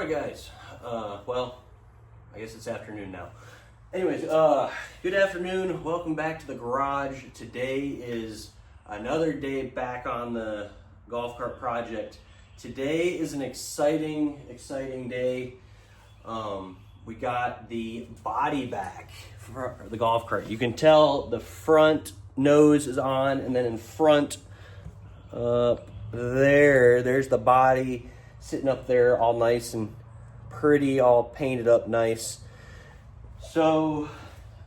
Alright guys, well, I guess it's afternoon now. Anyways, good afternoon, welcome back to the garage. Today is another day back on the golf cart project. Today is an exciting day. We got the body back for the golf cart. You can tell the nose is on, and then in front, there's the body sitting up there all nice and pretty, all painted up nice. So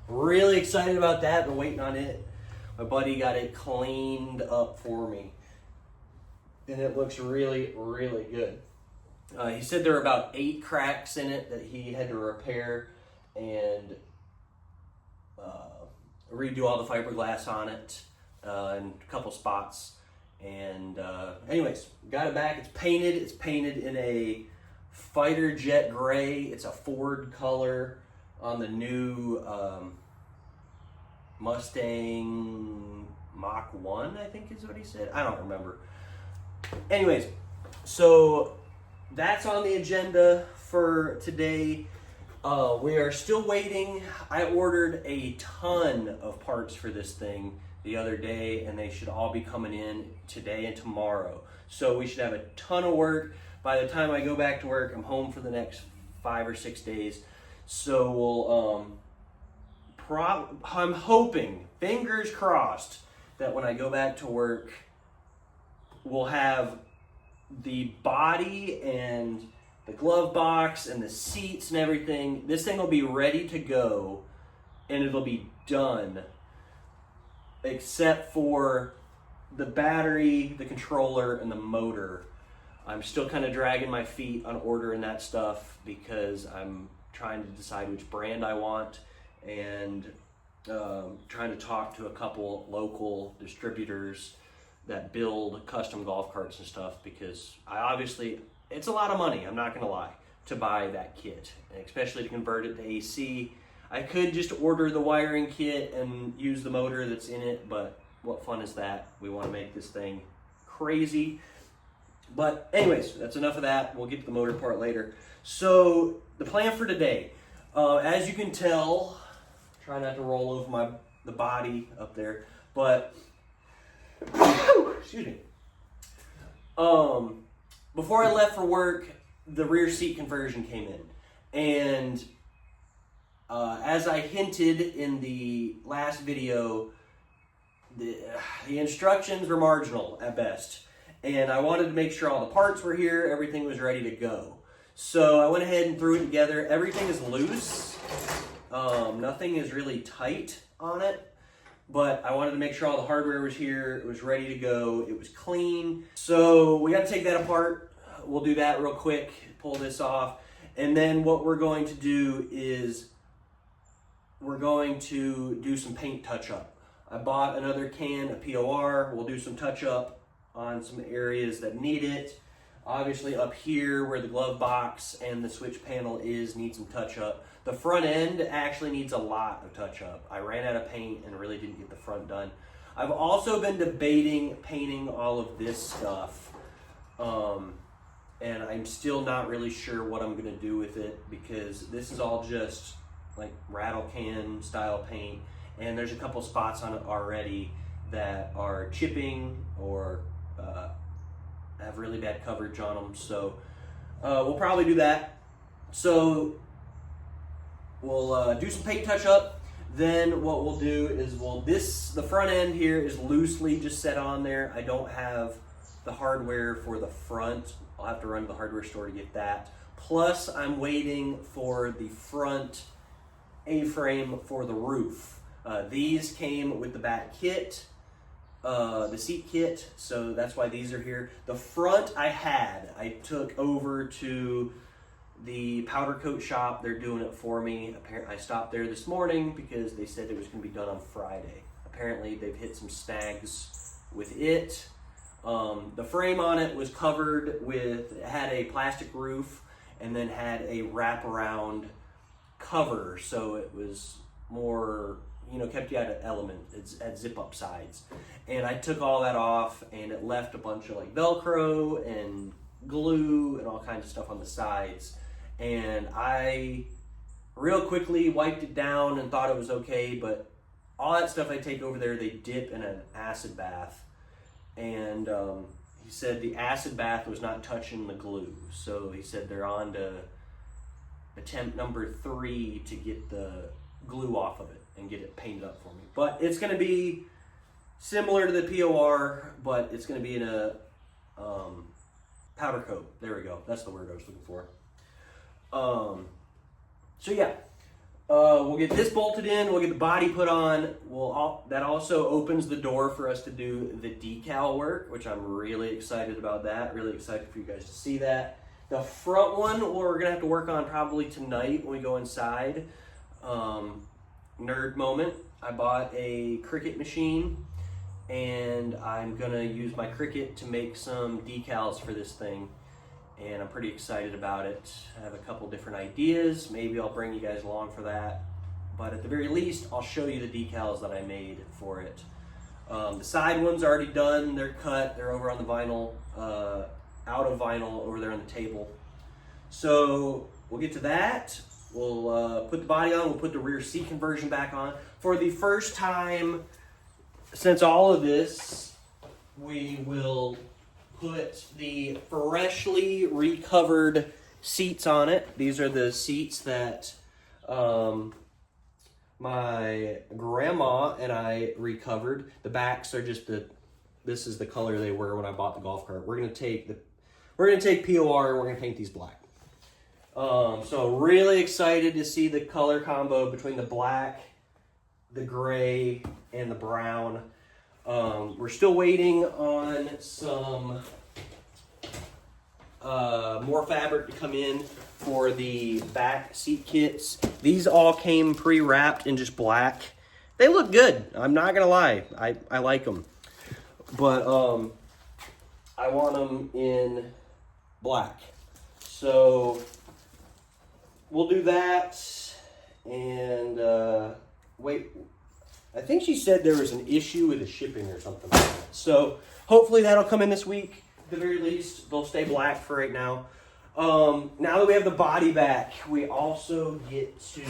really excited about that. Been waiting on it. My buddy got it cleaned up for me and it looks really good. He said there were about 8 cracks in it that he had to repair and redo all the fiberglass on it and a couple spots. And anyways, got it back. It's painted. It's painted in a fighter jet gray. It's a Ford color on the new Mustang Mach 1, I think is what he said. I don't remember. Anyways, so that's on the agenda for today. We are still waiting. I ordered a ton of parts for this thing the other day, and they should all be coming in today and tomorrow. So we should have a ton of work. By the time I go back to work, I'm home for the next 5 or 6 days. So we'll, I'm hoping, fingers crossed, that when I go back to work, we'll have the body and the glove box and the seats and everything. This thing will be ready to go and it'll be done, except for the battery, the controller, and the motor. I'm still kind of dragging my feet on ordering that stuff because I'm trying to decide which brand I want and trying to talk to a couple local distributors that build custom golf carts and stuff, because it's a lot of money, I'm not gonna lie, to buy that kit, especially to convert it to AC. I could just order the wiring kit and use the motor that's in it, but what fun is that? We want to make this thing crazy. But anyways, that's enough of that. We'll get to the motor part later. So the plan for today, as you can tell, try not to roll over the body up there, but excuse me. Before I left for work, the rear seat conversion came in, and as I hinted in the last video, the instructions were marginal at best, and I wanted to make sure all the parts were here, everything was ready to go. So I went ahead and threw it together. Everything is loose. Nothing is really tight on it, but I wanted to make sure all the hardware was here, it was ready to go, it was clean. So we got to take that apart. We'll do that real quick, pull this off, and then what we're going to do is we're going to do some paint touch-up. I bought another can of POR. We'll do some touch-up on some areas that need it. Obviously up here where the glove box and the switch panel needs some touch-up. The front end actually needs a lot of touch-up. I ran out of paint and really didn't get the front done. I've also been debating painting all of this stuff. And I'm still not really sure what I'm gonna do with it, because this is all just like rattle can style paint, and there's a couple spots on it already that are chipping or have really bad coverage on them. So we'll probably do that. So we'll do some paint touch up. Then what we'll do is the front end here is loosely just set on there. I don't have the hardware for the front. I'll have to run to the hardware store to get that. Plus I'm waiting for the front A-frame for the roof. These came with the back kit, the seat kit, so that's why these are here. The front I took over to the powder coat shop. They're doing it for me. I stopped there this morning because they said it was going to be done on Friday. Apparently they've hit some snags with it. The frame on it was covered with, it had a plastic roof and then had a wraparound cover, so it was more, kept you out of element. It's at zip up sides. And I took all that off, and it left a bunch of like Velcro and glue and all kinds of stuff on the sides. and I real quickly wiped it down and thought it was okay, but all that stuff I take over there, they dip in an acid bath. And he said the acid bath was not touching the glue. So he said they're on to attempt number 3 to get the glue off of it and get it painted up for me. But it's going to be similar to the POR, but it's going to be in a powder coat. There we go. That's the word I was looking for. So yeah, we'll get this bolted in. We'll get the body put on. That also opens the door for us to do the decal work, which I'm really excited about that. Really excited for you guys to see that. The front one, we're gonna have to work on probably tonight when we go inside. Nerd moment. I bought a Cricut machine, and I'm gonna use my Cricut to make some decals for this thing. And I'm pretty excited about it. I have a couple different ideas. Maybe I'll bring you guys along for that. But at the very least, I'll show you the decals that I made for it. The side ones are already done. They're cut. They're over on the vinyl, out of vinyl over there on the table. So we'll get to that. We'll put the body on. We'll put the rear seat conversion back on. For the first time since all of this, we will put the freshly recovered seats on it. These are the seats that my grandma and I recovered. The backs are just this is the color they were when I bought the golf cart. We're gonna take POR and we're gonna paint these black. So really excited to see the color combo between the black, the gray, and the brown. We're still waiting on some more fabric to come in for the back seat kits. These all came pre-wrapped in just black. They look good. I'm not gonna lie. I like them, but I want them in black. So we'll do that. And wait. I think she said there was an issue with the shipping or something like that. So hopefully that'll come in this week. At the very least, they'll stay black for right now. Now that we have the body back, we also get to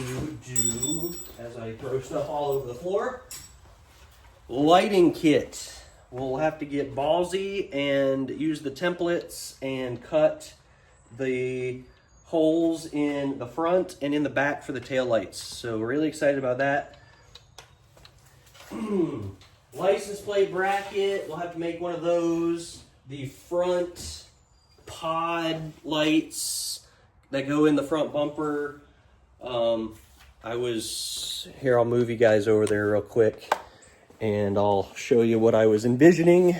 do, as I throw stuff all over the floor, lighting kit. We'll have to get ballsy and use the templates and cut the holes in the front and in the back for the taillights. So we're really excited about that. License plate bracket, we'll have to make one of those. The front pod lights that go in the front bumper. I'll move you guys over there real quick and I'll show you what I was envisioning.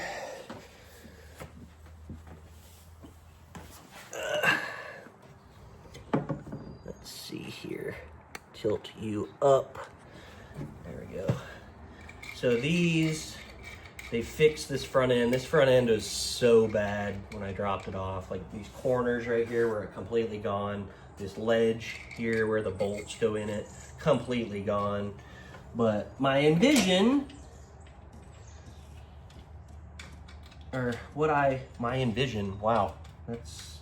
Let's see here, tilt you up. There we go. So these, they fixed this front end. This front end was so bad when I dropped it off. Like these corners right here were completely gone. This ledge here where the bolts go in it, completely gone. But my envision, wow, it's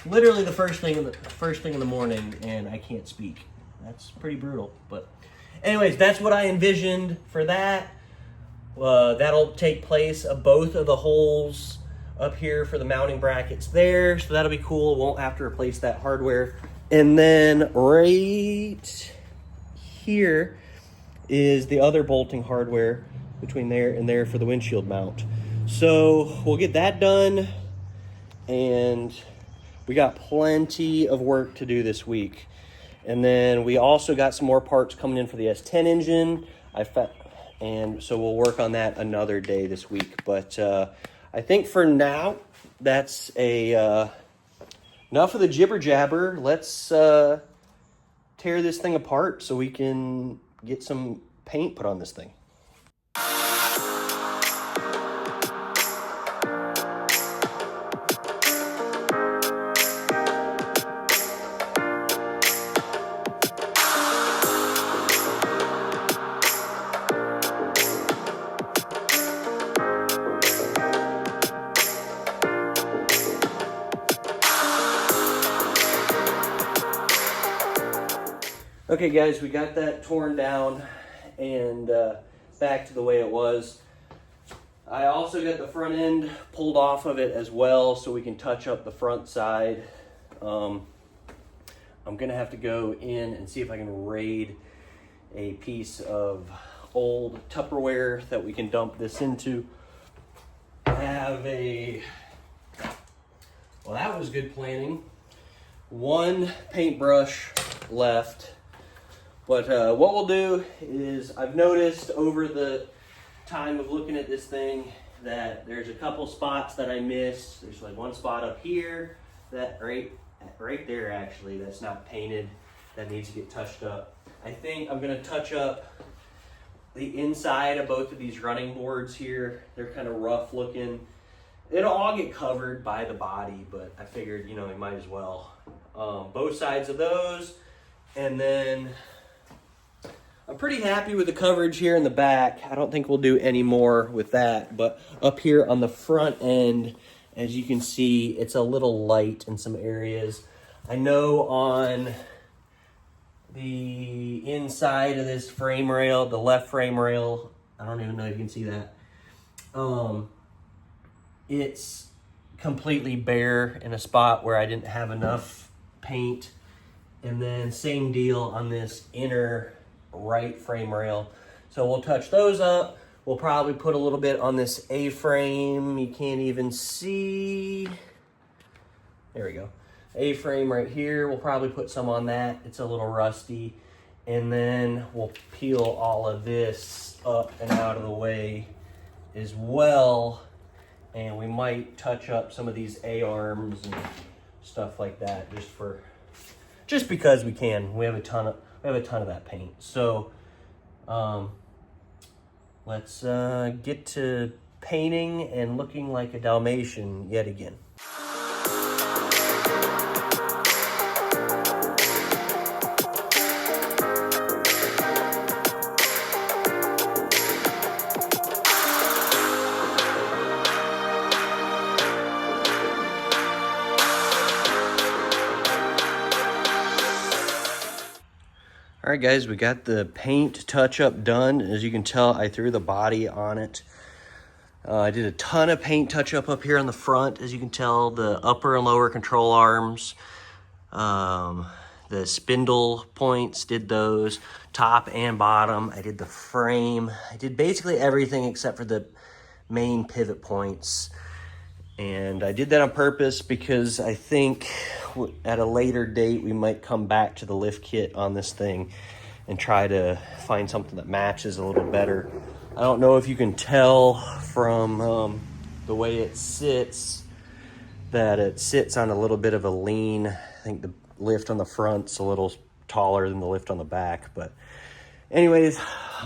literally the first thing in the morning and I can't speak. That's pretty brutal, but anyways, that's what I envisioned for that. That'll take place of both of the holes up here for the mounting brackets there. So that'll be cool. Won't have to replace that hardware. And then right here is the other bolting hardware between there and there for the windshield mount. So we'll get that done. And we got plenty of work to do this week. And then we also got some more parts coming in for the S10 engine. And so we'll work on that another day this week. But I think for now, that's enough of the jibber jabber. Let's tear this thing apart so we can get some paint put on this thing. Okay guys, we got that torn down and back to the way it was. I also got the front end pulled off of it as well so we can touch up the front side. I'm gonna have to go in and see if I can raid a piece of old Tupperware that we can dump this into. I have well, that was good planning. One paintbrush left. But what we'll do is, I've noticed over the time of looking at this thing that there's a couple spots that I missed. There's like one spot up here, that right there actually, that's not painted, that needs to get touched up. I think I'm gonna touch up the inside of both of these running boards here. They're kind of rough looking. It'll all get covered by the body, but I figured, you know, we might as well. Both sides of those, and then I'm pretty happy with the coverage here in the back. I don't think we'll do any more with that, but up here on the front end, as you can see, it's a little light in some areas. I know on the inside of this frame rail, the left frame rail, I don't even know if you can see that. It's completely bare in a spot where I didn't have enough paint. And then same deal on this inner right frame rail. So we'll touch those up. We'll probably put a little bit on this A-frame. You can't even see. There we go. A-frame right here. We'll probably put some on that. It's a little rusty. And then we'll peel all of this up and out of the way as well. And we might touch up some of these A-arms and stuff like that just because we can. We have a ton of that paint. So let's get to painting and looking like a Dalmatian yet again. All right, guys, we got the paint touch-up done. As you can tell, I threw the body on it. I did a ton of paint touch-up up here on the front. As you can tell, the upper and lower control arms, the spindle points, did those, top and bottom. I did the frame. I did basically everything except for the main pivot points. And I did that on purpose because I think at a later date we might come back to the lift kit on this thing and try to find something that matches a little better. I don't know if you can tell from the way it sits that it sits on a little bit of a lean. I think the lift on the front's a little taller than the lift on the back, but anyways,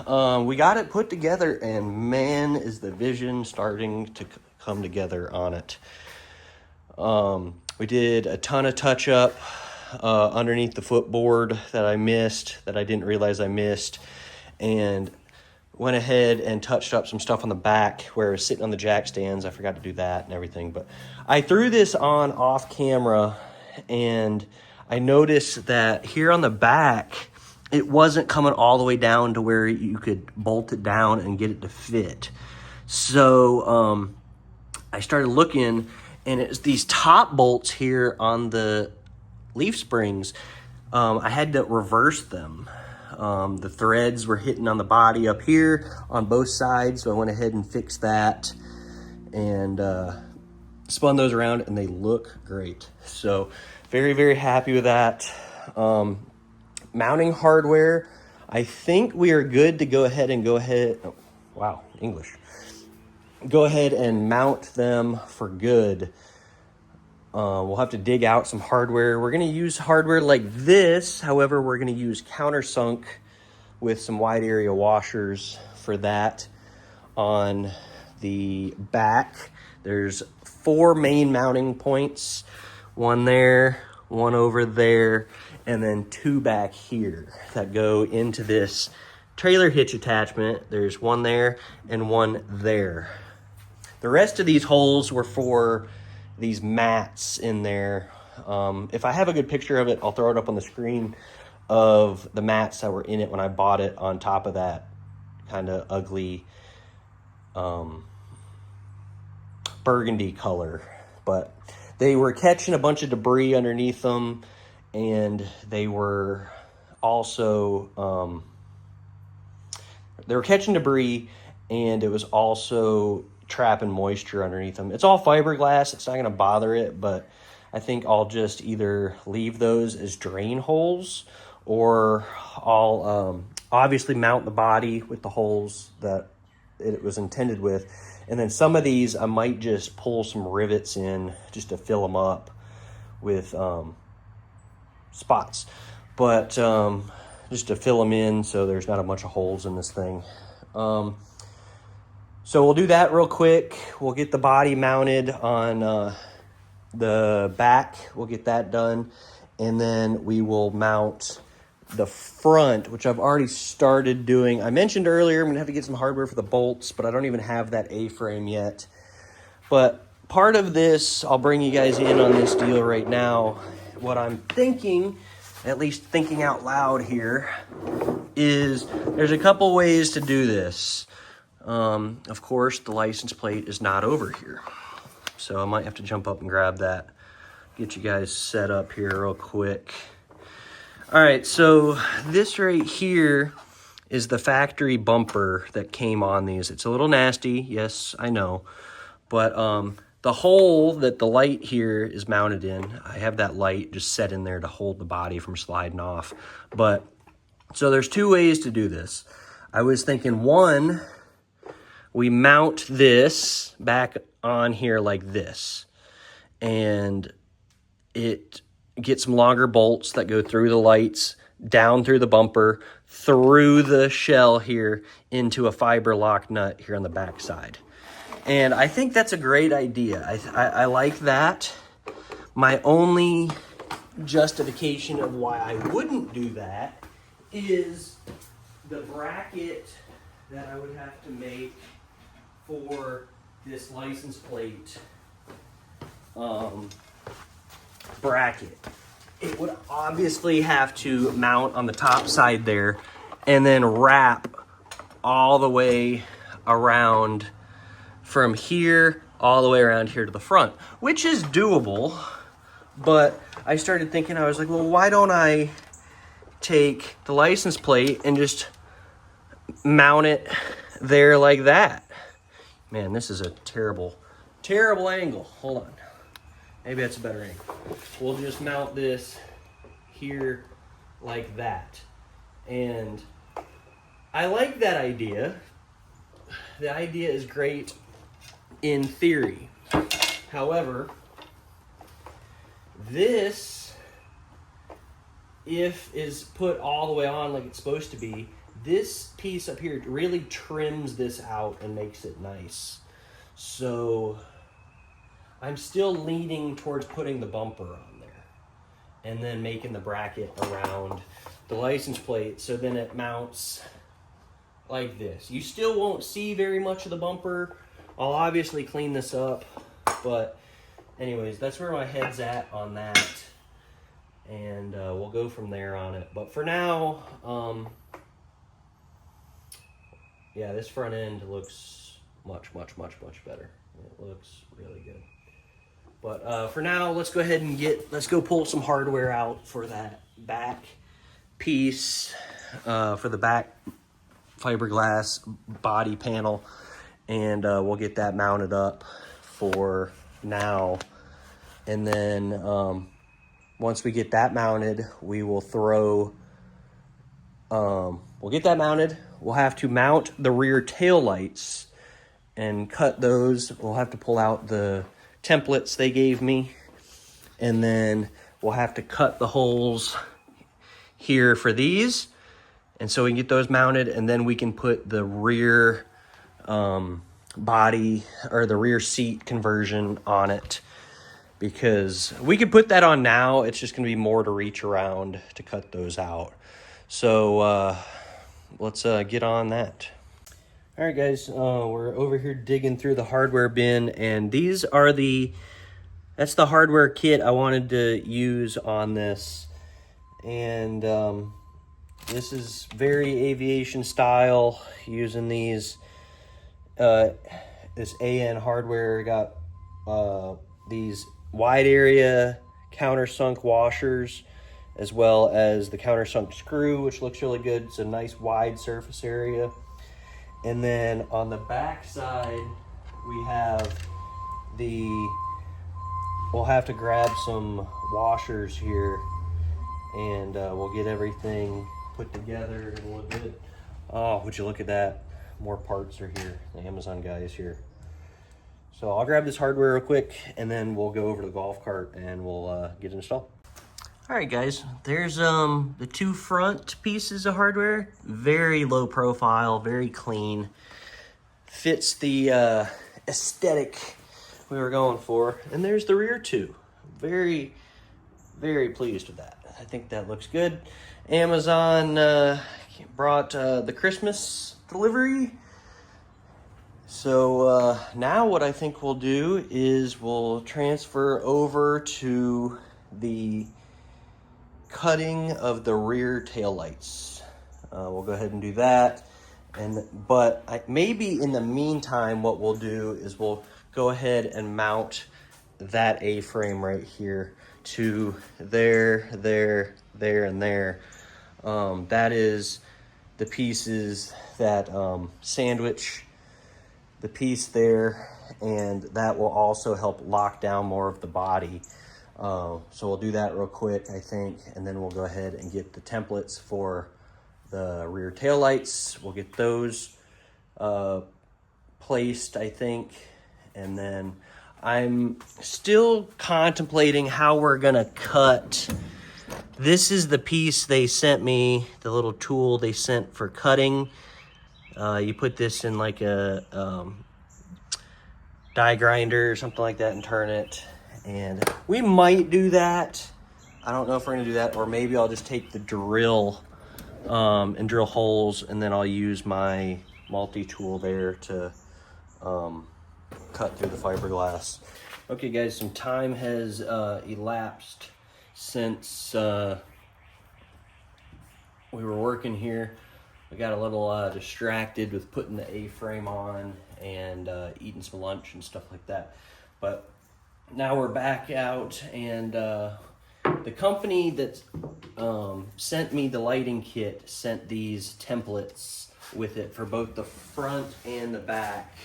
we got it put together, and man, is the vision starting to come together on it. We did a ton of touch up underneath the footboard that I missed, that I didn't realize I missed, and went ahead and touched up some stuff on the back where it was sitting on the jack stands. I forgot to do that and everything, but I threw this on off camera, and I noticed that here on the back, it wasn't coming all the way down to where you could bolt it down and get it to fit. So I started looking, and it's these top bolts here on the leaf springs. I had to reverse them. The threads were hitting on the body up here on both sides, so I went ahead and fixed that and spun those around, and they look great. So very, very happy with that. Mounting hardware, I think we are good to go ahead, oh, wow, English. Go ahead and mount them for good. We'll have to dig out some hardware. We're going to use hardware like this. However, we're going to use countersunk with some wide area washers for that. On the back, there's 4 main mounting points. One there, one over there, and then 2 back here that go into this trailer hitch attachment. There's one there and one there. The rest of these holes were for these mats in there. If I have a good picture of it, I'll throw it up on the screen. of the mats that were in it when I bought it on top of that kind of ugly burgundy color. But they were catching a bunch of debris underneath them, and they were also they were catching debris, and it was also trapping moisture underneath them. It's all fiberglass. It's not going to bother it, but I think I'll just either leave those as drain holes, or I'll obviously mount the body with the holes that it was intended with. And then some of these I might just pull some rivets in just to fill them up with spots. But just to fill them in so there's not a bunch of holes in this thing. So we'll do that real quick. We'll get the body mounted on the back. We'll get that done. And then we will mount the front, which I've already started doing. I mentioned earlier I'm going to have to get some hardware for the bolts, but I don't even have that A-frame yet. But part of this, I'll bring you guys in on this deal right now. What I'm thinking, at least thinking out loud here, is there's a couple ways to do this. Of course, the license plate is not over here, so I might have to jump up and grab that, get you guys set up here real quick. All right, so this right here is the factory bumper that came on these. It's a little nasty, yes, I know, but the hole that the light here is mounted in, I have that light just set in there to hold the body from sliding off. But so there's two ways to do this. I was thinking, one, we mount this back on here like this, and it gets some longer bolts that go through the lights, down through the bumper, through the shell here into a fiber lock nut here on the back side. And I think that's a great idea. I like that. My only justification of why I wouldn't do that is the bracket that I would have to make for this license plate bracket. It would obviously have to mount on the top side there and then wrap all the way around from here all the way around here to the front, which is doable. But I started thinking, I was like, well, why don't I take the license plate and just mount it there like that? Man, this is a terrible, terrible angle. Hold on. Maybe that's a better angle. We'll just mount this here like that. And I like that idea. The idea is great in theory. However, this, if is put all the way on like it's supposed to be, this piece up here really trims this out and makes it nice. So I'm still leaning towards putting the bumper on there and then making the bracket around the license plate so then it mounts like this. You still won't see very much of the bumper. I'll obviously clean this up, but anyways, that's where my head's at on that, and we'll go from there on it. But for now, yeah, this front end looks much better. It looks really good. But for now, let's go ahead and let's go pull some hardware out for that back piece, for the back fiberglass body panel, and we'll get that mounted up for now. And then once we get that mounted, we will throw, we'll get that mounted. We'll have to mount the rear tail lights and cut those. We'll have to pull out the templates they gave me, and then we'll have to cut the holes here for these, and so we can get those mounted, and then we can put the rear body or the rear seat conversion on it, because we could put that on now. It's just going to be more to reach around to cut those out. So let's get on that. All right, guys, we're over here digging through the hardware bin, and these are that's the hardware kit I wanted to use on this. And This is very aviation style, using these, this AN hardware. Got these wide area countersunk washers, as well as the countersunk screw, which looks really good. It's a nice wide surface area. And then on the back side, we have we'll have to grab some washers here, and we'll get everything put together and look good. Oh, would you look at that? More parts are here. The Amazon guy is here. So I'll grab this hardware real quick, and then we'll go over to the golf cart and we'll get it installed. All right, guys, there's the two front pieces of hardware. Very low profile, very clean. Fits the aesthetic we were going for. And there's the rear two. Very, very pleased with that. I think that looks good. Amazon brought the Christmas delivery. So now what I think we'll do is we'll transfer over to the cutting of the rear taillights. We'll go ahead and do that. But maybe in the meantime, what we'll do is we'll go ahead and mount that A-frame right here to there, and there. That is the pieces that sandwich the piece there, and that will also help lock down more of the body. So we'll do that real quick, I think, and then we'll go ahead and get the templates for the rear taillights. We'll get those placed, I think, and then I'm still contemplating how we're gonna cut. This is the piece they sent me, the little tool they sent for cutting. You put this in like a die grinder or something like that and turn it. And we might do that. I don't know if we're gonna do that, or maybe I'll just take the drill and drill holes, and then I'll use my multi-tool there to cut through the fiberglass. Okay guys, some time has elapsed since we were working here. I got a little distracted with putting the A-frame on and eating some lunch and stuff like that. But now we're back out, and the company that sent me the lighting kit sent these templates with it for both the front and the back.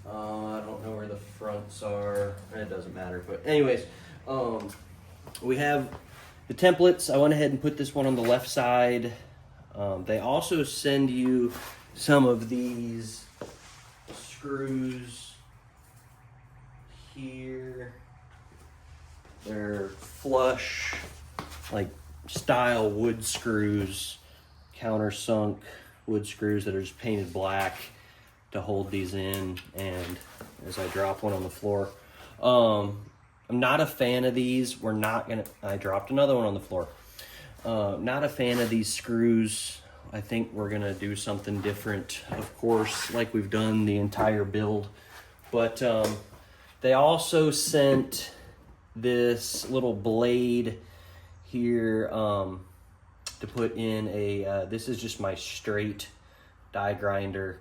I don't know where the fronts are. It doesn't matter. But anyways, we have the templates. I went ahead and put this one on the left side. They also send you some of these screws here. They're flush, like style wood screws, countersunk wood screws that are just painted black to hold these in. And as I drop one on the floor, I'm not a fan of these. I dropped another one on the floor. Not a fan of these screws. I think we're gonna do something different, of course, like we've done the entire build. But they also sent this little blade here to put in a, this is just my straight die grinder.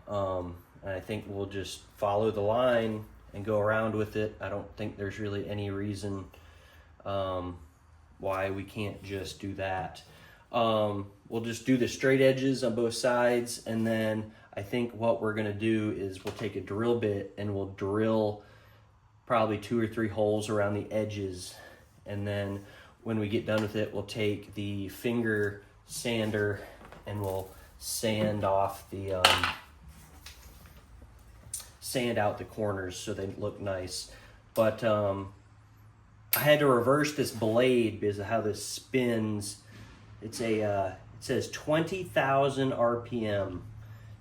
And I think we'll just follow the line and go around with it. I don't think there's really any reason why we can't just do that. We'll just do the straight edges on both sides, and then I think what we're gonna do is we'll take a drill bit and we'll drill probably 2 or 3 holes around the edges, and then when we get done with it, we'll take the finger sander and we'll sand off the sand out the corners so they look nice. But I had to reverse this blade because of how this spins. It's a it says 20,000 RPM,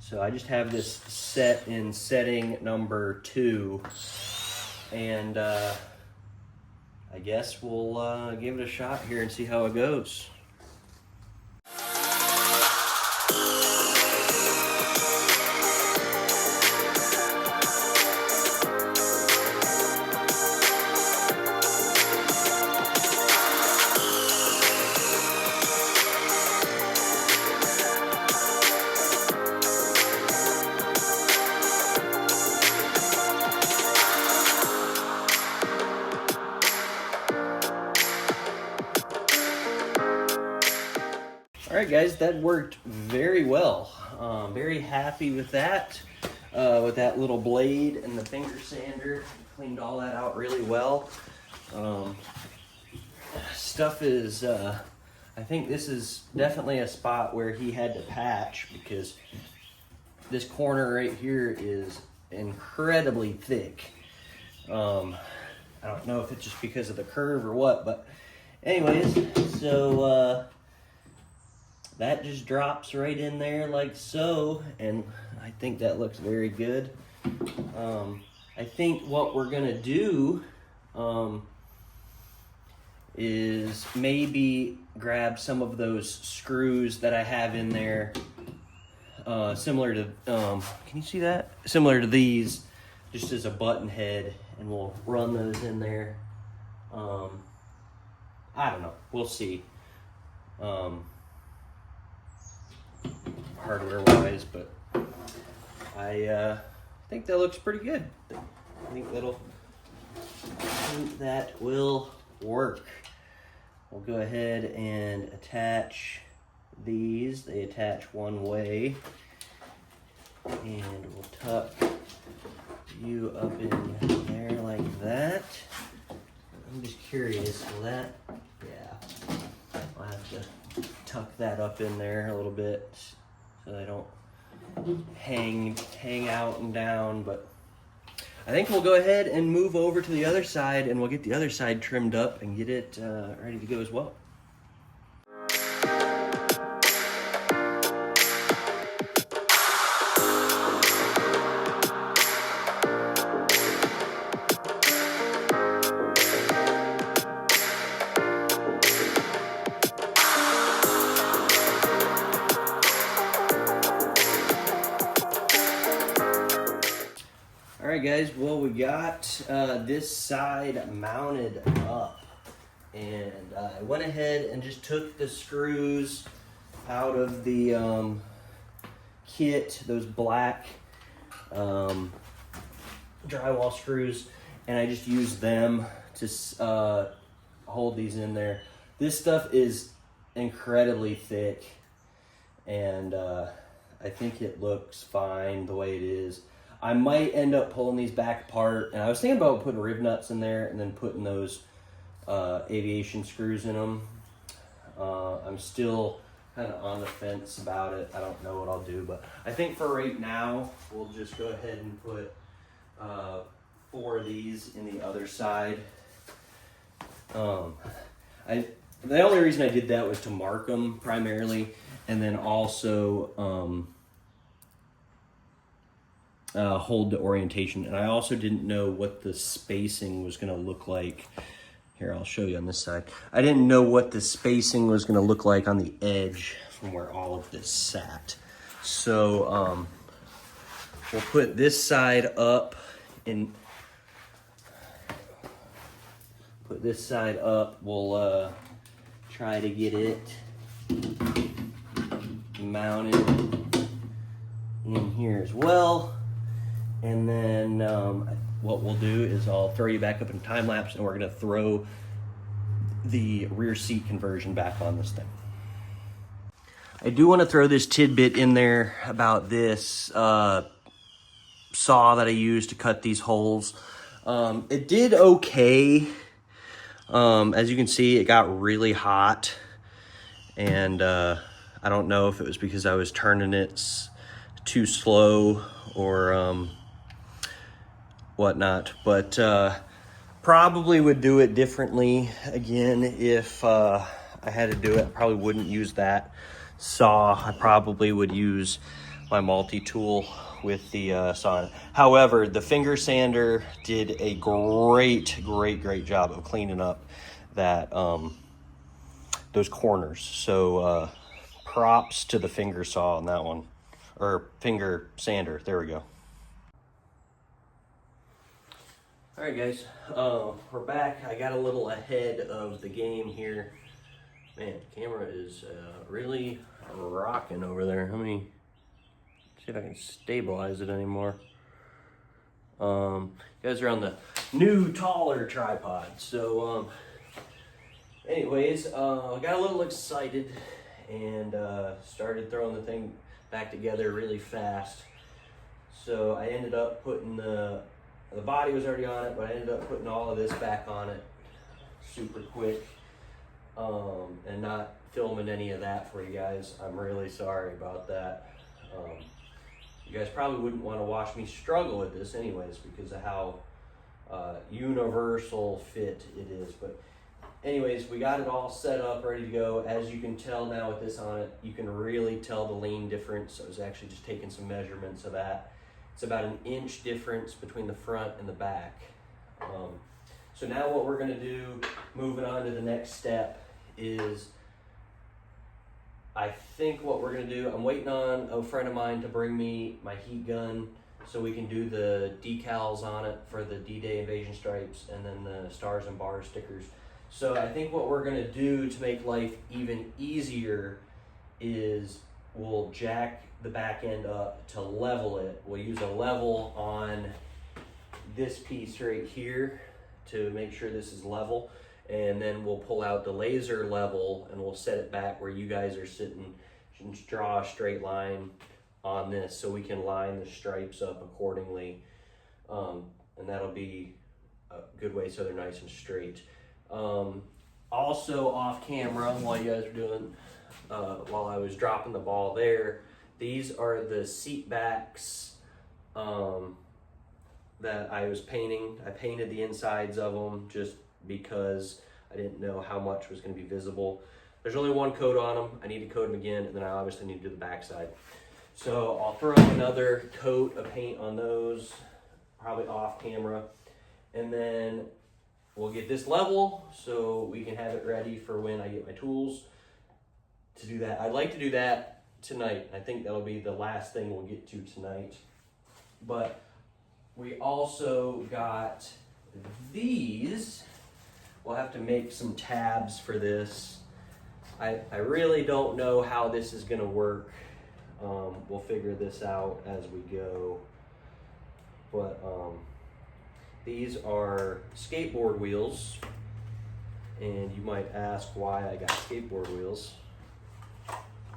so I just have this set in setting number 2, and I guess we'll give it a shot here and see how it goes. right, guys, that worked very well. Very happy with that little blade and the finger sander. Cleaned all that out really well. Stuff is, I think this is definitely a spot where he had to patch, because this corner right here is incredibly thick. I don't know if it's just because of the curve or what, but anyways, so that just drops right in there like so, and I think that looks very good. I think what we're gonna do is maybe grab some of those screws that I have in there, similar to, can you see that? Similar to these, just as a button head, and we'll run those in there. I don't know, we'll see. Hardware wise, but I think that looks pretty good. I think that will work. We'll go ahead and attach these. They attach one way, and we'll tuck you up in there like that. I'm just curious, will that, yeah, I'll have to tuck that up in there a little bit so they don't hang out and down, but I think we'll go ahead and move over to the other side, and we'll get the other side trimmed up and get it ready to go as well. Alright guys, well, we got this side mounted up, and I went ahead and just took the screws out of the kit, those black drywall screws, and I just used them to hold these in there. This stuff is incredibly thick, and I think it looks fine the way it is. I might end up pulling these back apart, and I was thinking about putting rib nuts in there and then putting those aviation screws in them. I'm still kind of on the fence about it. I don't know what I'll do, but I think for right now, we'll just go ahead and put 4 of these in the other side. The only reason I did that was to mark them primarily, and then also hold the orientation. And I also didn't know what the spacing was going to look like. Here, I'll show you on this side. I didn't know what the spacing was going to look like on the edge from where all of this sat. So we'll put this side up and put this side up. We'll try to get it mounted in here as well. And then what we'll do is I'll throw you back up in time lapse, and we're going to throw the rear seat conversion back on this thing. I do want to throw this tidbit in there about this saw that I used to cut these holes. It did okay. As you can see, it got really hot, and I don't know if it was because I was turning it too slow or whatnot, but probably would do it differently again if I had to do it. I probably wouldn't use that saw. I probably would use my multi-tool with the saw. However, the finger sander did a great job of cleaning up that those corners. So props to the finger saw on that one, or finger sander. There we go. All right, guys, we're back. I got a little ahead of the game here. Man, the camera is really rocking over there. Let me see if I can stabilize it anymore. You guys are on the new, taller tripod. So, anyways, I got a little excited, and started throwing the thing back together really fast. So I ended up putting the body was already on it, but I ended up putting all of this back on it super quick, and not filming any of that for you guys. I'm really sorry about that. You guys probably wouldn't want to watch me struggle with this anyways because of how universal fit it is. But anyways, we got it all set up, ready to go. As you can tell now with this on it, you can really tell the lean difference. I was actually just taking some measurements of that. It's about an inch difference between the front and the back. So now what we're gonna do, moving on to the next step, is I think what we're gonna do, I'm waiting on a friend of mine to bring me my heat gun so we can do the decals on it for the D-Day invasion stripes and then the stars and bars stickers. So I think what we're gonna do to make life even easier is we'll jack the back end up to level it. We'll use a level on this piece right here to make sure this is level, and then we'll pull out the laser level and we'll set it back where you guys are sitting and draw a straight line on this so we can line the stripes up accordingly, and that'll be a good way so they're nice and straight. Also off camera, while you guys are doing while I was dropping the ball there, these are the seat backs that I was painting. I painted the insides of them just because I didn't know how much was going to be visible. There's only one coat on them. I need to coat them again, and then I obviously need to do the backside. So I'll throw another coat of paint on those, probably off camera, and then we'll get this level so we can have it ready for when I get my tools to do that. I'd like to do that tonight. I think that'll be the last thing we'll get to tonight. But we also got these. We'll have to make some tabs for this. I really don't know how this is gonna work. We'll figure this out as we go. But these are skateboard wheels, and you might ask why I got skateboard wheels,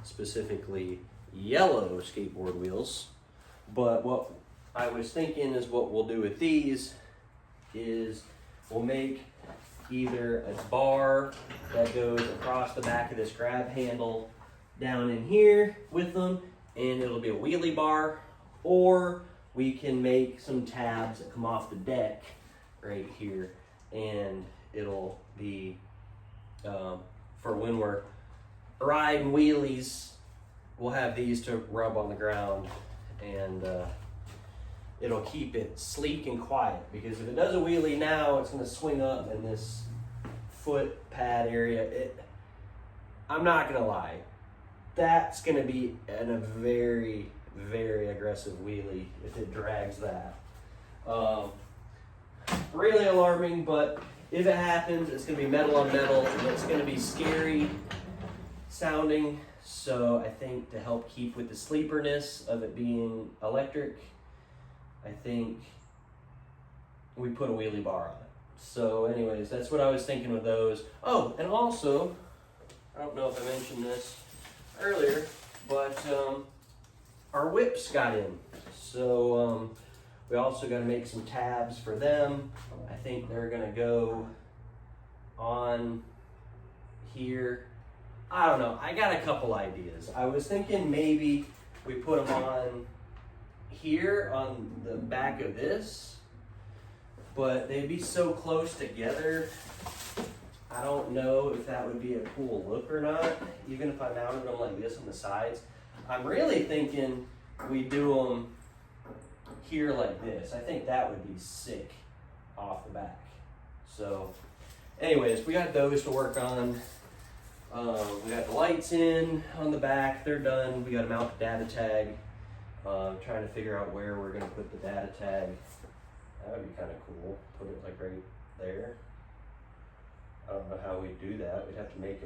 specifically yellow skateboard wheels. But what I was thinking is what we'll do with these is we'll make either a bar that goes across the back of this grab handle down in here with them, and it'll be a wheelie bar, or we can make some tabs that come off the deck right here, and it'll be for when we're riding wheelies, we'll have these to rub on the ground, and it'll keep it sleek and quiet, because if it does a wheelie now, it's going to swing up in this foot pad area. I'm not going to lie, that's going to be a very, very aggressive wheelie if it drags that. Really alarming, but if it happens, it's going to be metal on metal, and it's going to be scary sounding. So I think to help keep with the sleeperness of it being electric, I think we put a wheelie bar on it. So anyways, that's what I was thinking with those. Oh, and also, I don't know if I mentioned this earlier, but our whips got in. So we also got to make some tabs for them. I think they're going to go on here. I don't know. I got a couple ideas. I was thinking maybe we put them on here on the back of this, but they'd be so close together. I don't know if that would be a cool look or not, even if I mounted them like this on the sides. I'm really thinking we do them here like this. I think that would be sick off the back. So anyways, we got those to work on. We got the lights in on the back, they're done. We got to mount the data tag. Trying to figure out where we're going to put the data tag. That would be kind of cool. Put it like right there. I don't know how we'd do that. We'd have to make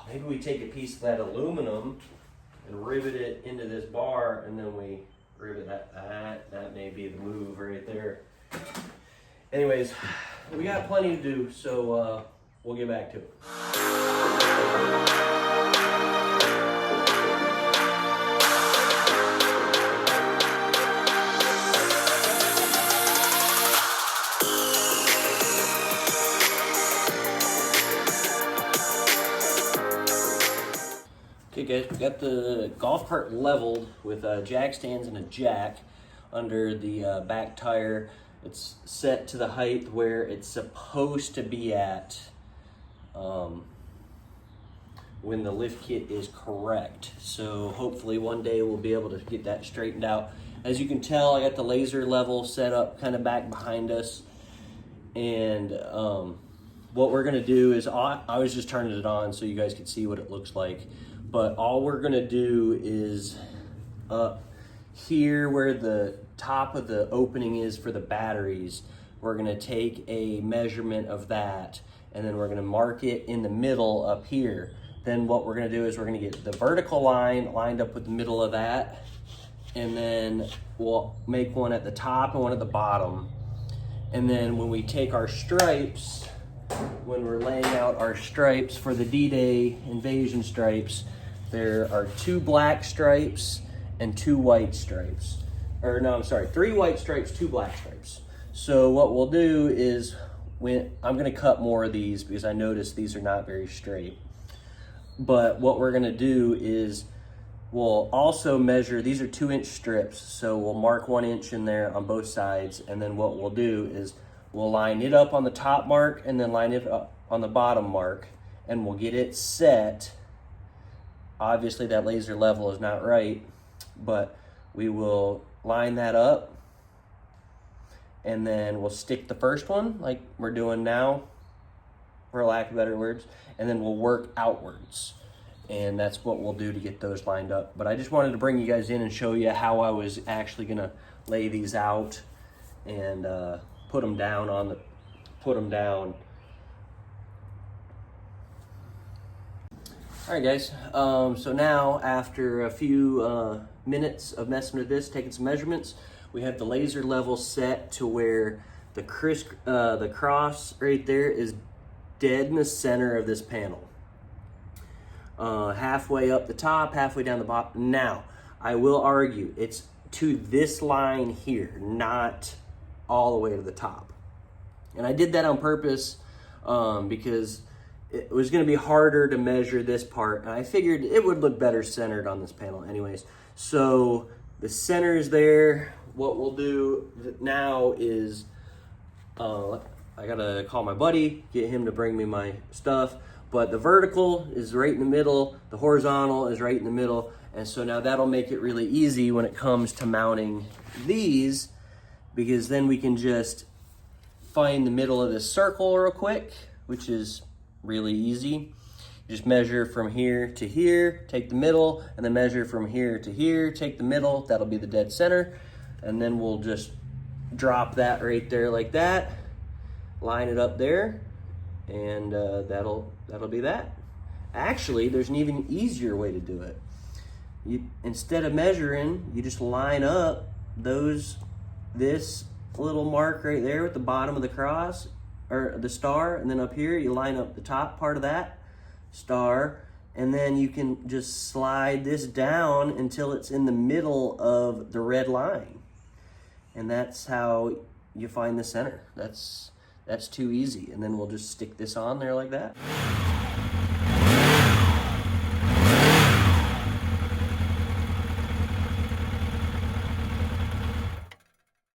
maybe we take a piece of that aluminum and rivet it into this bar, and then we rivet that may be the move right there. Anyways, we got plenty to do, so we'll get back to it. guys, we got the golf cart leveled with jack stands and a jack under the back tire. It's set to the height where it's supposed to be at when the lift kit is correct. So hopefully one day we'll be able to get that straightened out. As you can tell, I got the laser level set up kind of back behind us. And what we're gonna do is, I was just turning it on so you guys could see what it looks like. But all we're gonna do is up here where the top of the opening is for the batteries, we're gonna take a measurement of that, and then we're gonna mark it in the middle up here. Then what we're gonna do is we're gonna get the vertical line lined up with the middle of that, and then we'll make one at the top and one at the bottom. And then when we take our stripes, when we're laying out our stripes for the D-Day invasion stripes, there are 2 black stripes and 2 white stripes. Or no, I'm sorry, 3 white stripes, 2 black stripes. So what we'll do is, I'm gonna cut more of these because I noticed these are not very straight. But what we're gonna do is we'll also measure, these are 2-inch strips, so we'll mark 1 inch in there on both sides, and then what we'll do is we'll line it up on the top mark and then line it up on the bottom mark, and we'll get it set. Obviously that laser level is not right, but we will line that up, and then we'll stick the first one like we're doing now, for lack of better words, and then we'll work outwards. And that's what we'll do to get those lined up. But I just wanted to bring you guys in and show you how I was actually gonna lay these out and put them down. All right, guys, so now after a few minutes of messing with this, taking some measurements, we have the laser level set to where the cross right there is dead in the center of this panel. Halfway up the top, halfway down the bottom. Now, I will argue it's to this line here, not all the way to the top. And I did that on purpose because it was gonna be harder to measure this part, and I figured it would look better centered on this panel anyways. So the center is there. What we'll do now is, I gotta call my buddy, get him to bring me my stuff, but the vertical is right in the middle, the horizontal is right in the middle, and so now that'll make it really easy when it comes to mounting these, because then we can just find the middle of this circle real quick, which is really easy. Just measure from here to here, take the middle, and then measure from here to here, take the middle, that'll be the dead center, and then we'll just drop that right there like that, line it up there, and that'll be that. Actually, there's an even easier way to do it. Instead of measuring, you just line up this little mark right there with the bottom of the cross, or the star, and then up here you line up the top part of that star, and then you can just slide this down until it's in the middle of the red line. And that's how you find the center. That's too easy. And then we'll just stick this on there like that.